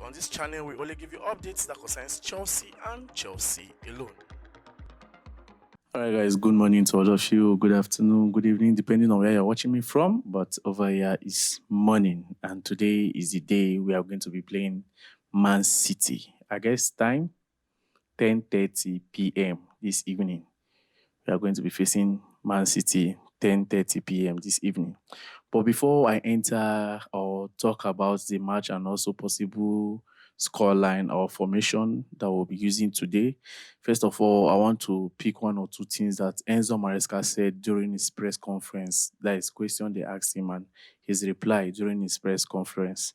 On this channel, we only give you updates that concerns Chelsea and Chelsea alone. Alright, guys, good morning to all of you. Good afternoon, good evening, depending on where you're watching me from. But over here is morning, and today is the day we are going to be playing Man City. I guess time 10:30 p.m. this evening. We are going to be facing Man City 10:30 p.m. this evening. But before I enter or talk about the match and also possible scoreline or formation that we'll be using today, first of all, I want to pick one or two things that Enzo Maresca said during his press conference. That is question they asked him and his reply during his press conference.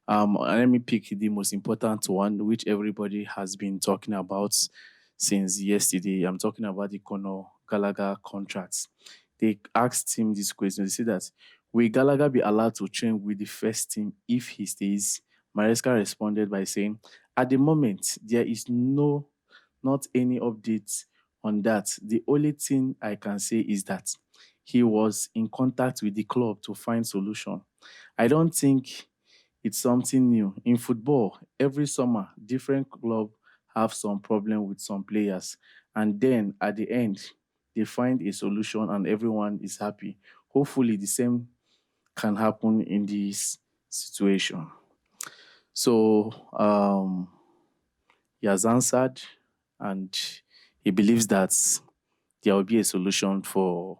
Let me pick the most important one, which everybody has been talking about since yesterday. I'm talking about the Conor Gallagher contracts. They asked him this question. They said that, will Gallagher be allowed to train with the first team if he stays? Maresca responded by saying, at the moment, there is not any updates on that. The only thing I can say is that he was in contact with the club to find solution. I don't think it's something new. In football, every summer, different clubs have some problem with some players. And then at the end, they find a solution and everyone is happy. Hopefully, the same can happen in this situation. So, he has answered and he believes that there will be a solution for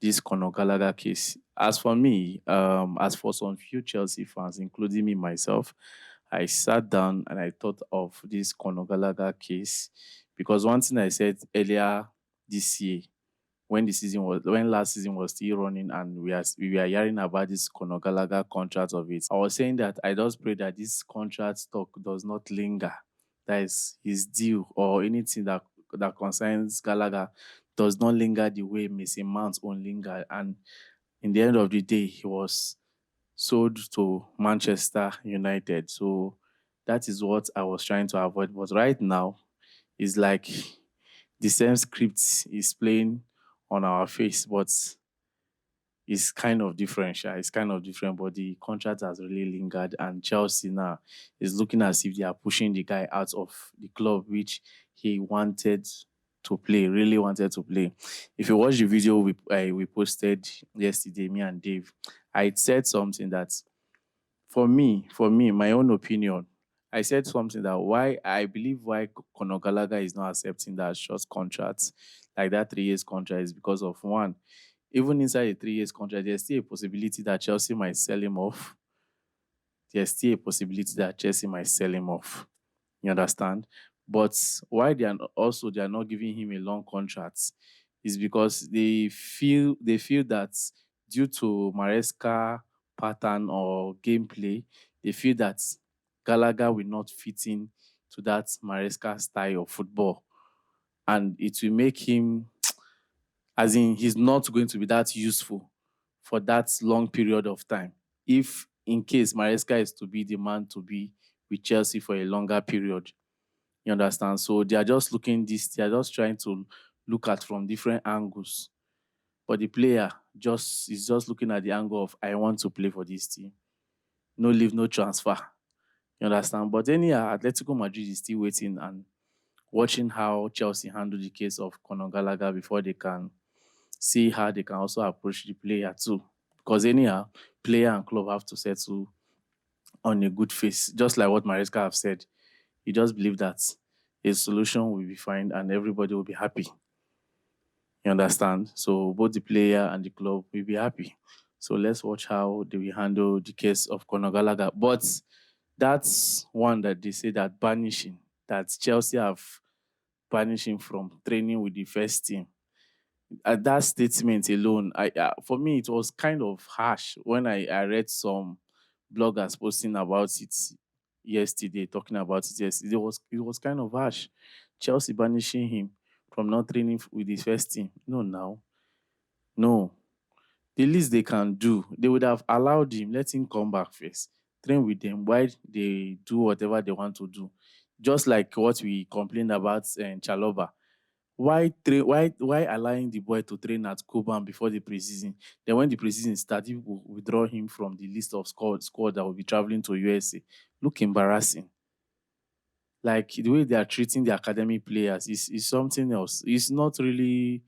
this Conor Gallagher case. As for me, as for some few Chelsea fans, including me myself, I sat down and I thought of this Conor Gallagher case because one thing I said earlier this year, when last season was still running and we were hearing about this Conor Gallagher contract of it, I was saying that I just pray that this contract talk does not linger. That is his deal or anything that concerns Gallagher does not linger the way Mason Mount's own linger. And in the end of the day, he was sold to Manchester United. So that is what I was trying to avoid. But right now, it's like the same script is playing on our face, but it's kind of different. It's kind of different, but the contract has really lingered, and Chelsea now is looking as if they are pushing the guy out of the club, which he wanted to play, really wanted to play. If you watch the video we posted yesterday, me and Dave, I said something that, for me, my own opinion, I said something that I believe why Conor Gallagher is not accepting that short contract, like that 3 years contract, is because of one. Even inside a 3 years contract, there's still a possibility that Chelsea might sell him off. There's still a possibility that Chelsea might sell him off. You understand? But why they are not giving him a long contract is because they feel that due to Maresca pattern or gameplay, they feel that Gallagher will not fit in to that Maresca style of football. And it will make him, as in, he's not going to be that useful for that long period of time. If in case Maresca is to be the man to be with Chelsea for a longer period. You understand? So they are just trying to look at from different angles. But the player is just looking at the angle of, I want to play for this team. No leave, no transfer. You understand? But anyhow, Atletico Madrid is still waiting and watching how Chelsea handle the case of Conor Gallagher before they can see how they can also approach the player too. Because anyhow, player and club have to settle on a good face. Just like what Maresca have said. You just believe that a solution will be found and everybody will be happy. You understand? So both the player and the club will be happy. So let's watch how they will handle the case of Conor Gallagher. But that's one that they say that Chelsea have banishing from training with the first team. At that statement alone, for me, it was kind of harsh when I read some bloggers posting about it yesterday, talking about it yesterday. It was kind of harsh. Chelsea banishing him from not training with the first team. No. The least they can do, they would have allowed him, let him come back first, train with them while they do whatever they want to do. Just like what we complained about Chaloba. Why allowing the boy to train at Coban before the preseason? Then when the preseason starts, people will withdraw him from the list of squad that will be traveling to USA. Look embarrassing. Like the way they are treating the academy players is something else. It's not really.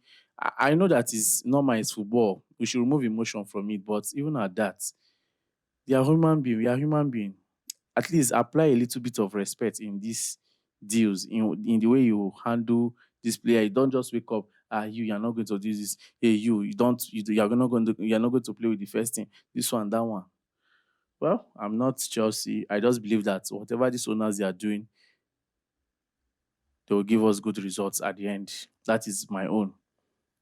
I know that is normal. It's football. We should remove emotion from it. But even at that, they are human being. We are human being. At least apply a little bit of respect in these deals, in the way you handle this player. You don't just wake up, you are not going to do this. Hey, you don't you are not going to you are not going to play with the first team. This one, that one. Well, I'm not Chelsea. I just believe that whatever these owners they are doing, they will give us good results at the end. That is my own.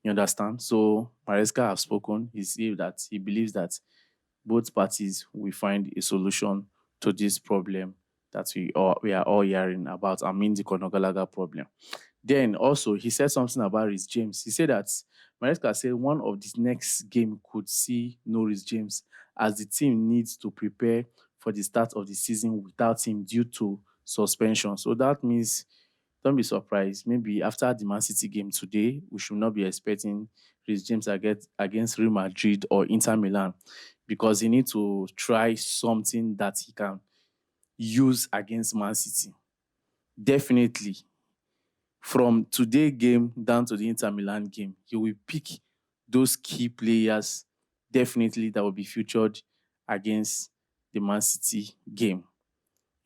You understand? So Maresca have spoken. He said that he believes that both parties will find a solution to this problem that we are all hearing about. I mean the Conor Gallagher problem. Then also he said something about Rhys James. He said that Maresca said one of the next game could see no Rhys James as the team needs to prepare for the start of the season without him due to suspension. So that means don't be surprised. Maybe after the Man City game today, we should not be expecting Rhys James against Real Madrid or Inter Milan because he needs to try something that he can use against Man City. Definitely, from today game down to the Inter Milan game, he will pick those key players definitely that will be featured against the Man City game.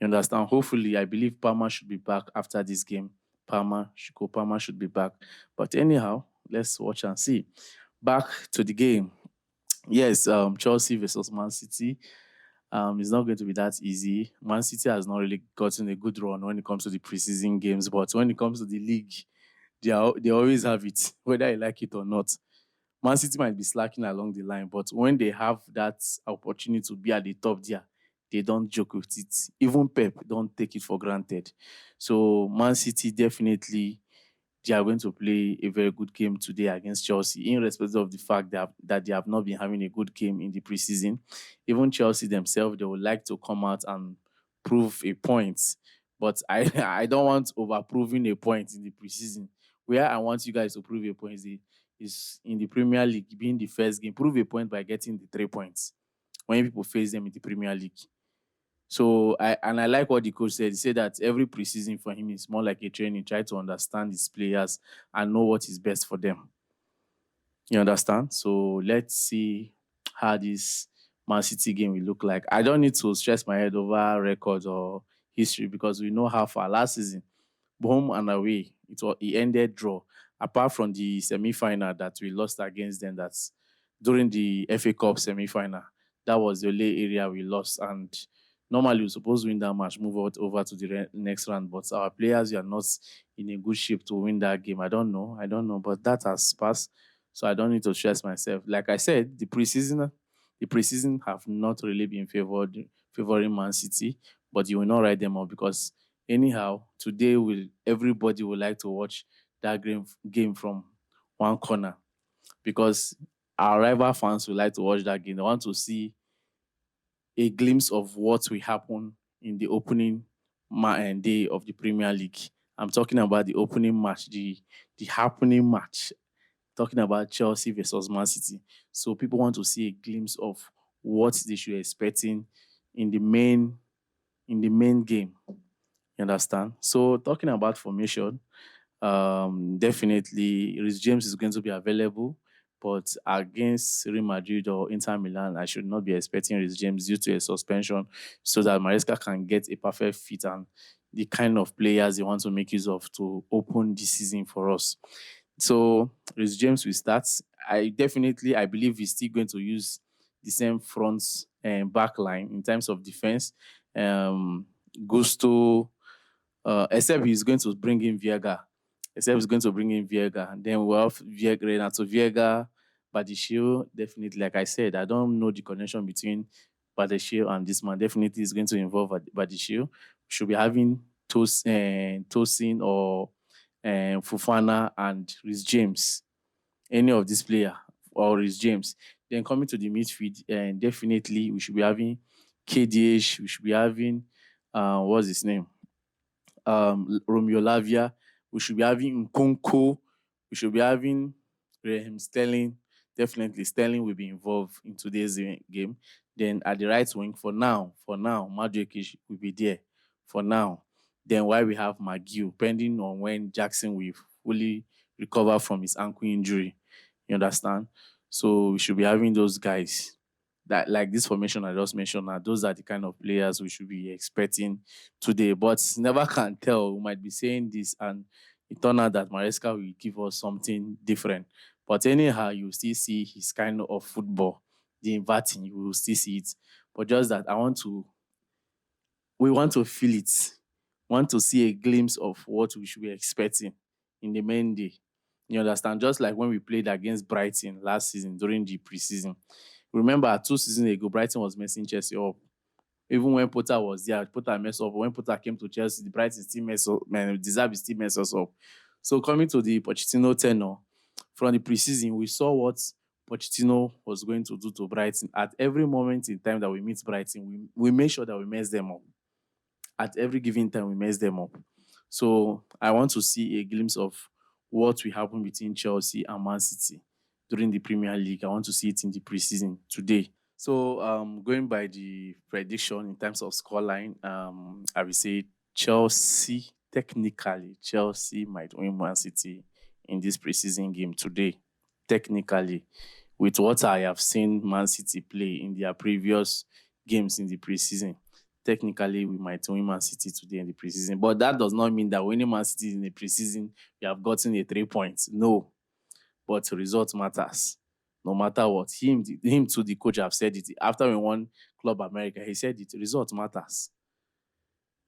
You understand? Hopefully, I believe Palmer should be back after this game. Palmer should be back. But anyhow, let's watch and see. Back to the game. Yes, Chelsea versus Man City. It's not going to be that easy. Man City has not really gotten a good run when it comes to the preseason games, but when it comes to the league, they always have it, whether you like it or not. Man City might be slacking along the line, but when they have that opportunity to be at the top there, they don't joke with it. Even Pep don't take it for granted. So Man City definitely they are going to play a very good game today against Chelsea, in respect of the fact that they have not been having a good game in the preseason. Even Chelsea themselves, they would like to come out and prove a point. But I, I don't want over proving a point in the preseason. Where I want you guys to prove a point is in the Premier League, being the first game. Prove a point by getting the 3 points when people face them in the Premier League. So I like what the coach said. He said that every preseason for him is more like a training, try to understand his players and know what is best for them. You understand? So let's see how this Man City game will look like. I don't need to stress my head over records or history because we know how far last season home and away, it ended draw. Apart from the semi-final that we lost against them, that's during the FA Cup semi-final. That was the only area we lost. And normally we're supposed to win that match, move out over to the next round. But our players are not in a good shape to win that game. I don't know. But that has passed. So I don't need to stress myself. Like I said, the preseason have not really been favoring Man City, but you will not write them off because anyhow, today will everybody would like to watch that game from one corner because our rival fans would like to watch that game. They want to see a glimpse of what will happen in the opening day of the Premier League. I'm talking about the opening match, the happening match. Talking about Chelsea versus Man City. So people want to see a glimpse of what they should expect in the main game. You understand? So talking about formation, definitely Rhys James is going to be available, but against Real Madrid or Inter Milan, I should not be expecting Rhys James due to a suspension, so that Maresca can get a perfect fit and the kind of players they want to make use of to open the season for us. So Rhys James will start. I believe he's still going to use the same front and back line in terms of defense. Gusto, except he's going to bring in Viega. Except he's going to bring in Viega. And then we have Viega, Renato Viega, Badishio. Definitely, like I said, I don't know the connection between Badishio and this man. Definitely is going to involve Badishio. Should be having Tosin or Fufana and Rhys James. Any of this player or Rhys James. Then coming to the midfield, and definitely we should be having KDH. We should be having what's his name? Romeo Lavia. We should be having Nkunku. We should be having Raheem Sterling. Definitely, Sterling will be involved in today's game. Then at the right wing, for now, Madueke will be there. For now, Then while we have McGill, pending on when Jackson will fully recover from his ankle injury. You understand? So we should be having those guys that like this formation I just mentioned now. Those are the kind of players we should be expecting today. But never can tell. We might be saying this and it turned out that Maresca will give us something different. But anyhow, you still see his kind of football, the inverting, you will still see it. But just that we want to feel it, want to see a glimpse of what we should be expecting in the main day. You understand? Just like when we played against Brighton last season during the preseason. Remember, 2 seasons ago, Brighton was messing Chelsea up. Even when Potter was there, Potter messed up. When Potter came to Chelsea, the Brighton still messed up. Man, Deserve still messed us up. So coming to the Pochettino tenure, from the preseason, we saw what Pochettino was going to do to Brighton. At every moment in time that we meet Brighton, we make sure that we mess them up. At every given time, we mess them up. So I want to see a glimpse of what will happen between Chelsea and Man City during the Premier League. I want to see it in the preseason today. So going by the prediction in terms of scoreline, I will say Chelsea might win Man City in this preseason game today. Technically, with what I have seen Man City play in their previous games in the preseason, technically we might win Man City today in the preseason. But that does not mean that winning Man City in the preseason, we have gotten a 3 points. No, but result matters. No matter what, him to the coach have said it after we won Club America. He said it. Result matters.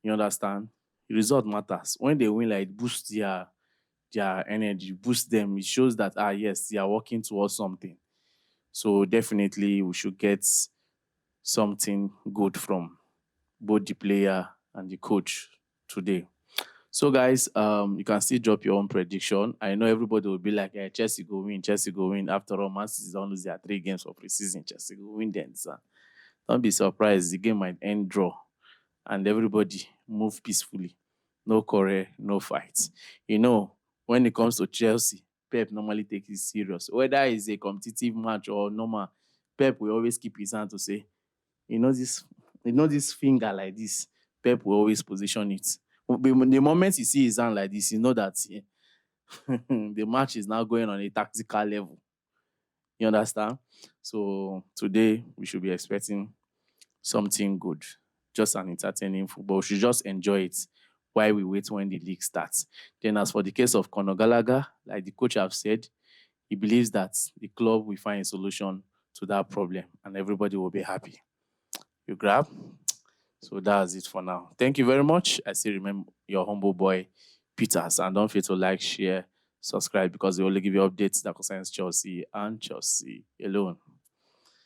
You understand? Result matters. When they win, like it boosts their energy, boost them. It shows that yes, they are working towards something. So definitely we should get something good from both the player and the coach today. So guys, you can still drop your own prediction. I know everybody will be like, "Hey, Chelsea go win, Chelsea go win." After all, Man City don't lose their 3 games for preseason. Chelsea go win then, sir. Don't be surprised. The game might end draw, and everybody move peacefully. No quarrel, no fight. You know, when it comes to Chelsea, Pep normally takes it serious. Whether it's a competitive match or normal, Pep will always keep his hand to say, you know this finger like this, Pep will always position it. The moment you see his hand like this, you know that the match is now going on a tactical level. You understand? So today we should be expecting something good, just an entertaining football. We should just enjoy it while we wait when the league starts. Then as for the case of Conor Gallagher, like the coach have said, he believes that the club will find a solution to that problem and everybody will be happy. You grab? So that's it for now. Thank you very much. I still remember your humble boy, Peters. And don't forget to like, share, subscribe because they only give you updates that concerns Chelsea and Chelsea alone.